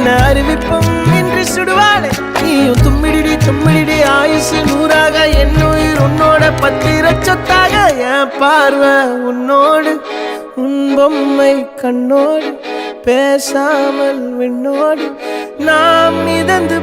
என்ன அறிவிப்பும் இன்று சுடுவாளே நீயும் தும்மிடி தும்மிடி ஆயுசு நூறாக என் உயிர் உன்னோட பத்திர சொத்தாக என் பார்வை உன்னோடு உன் பொம்மை கண்ணோடு பேசாமல் விண்ணோடு நாம் மிதந்து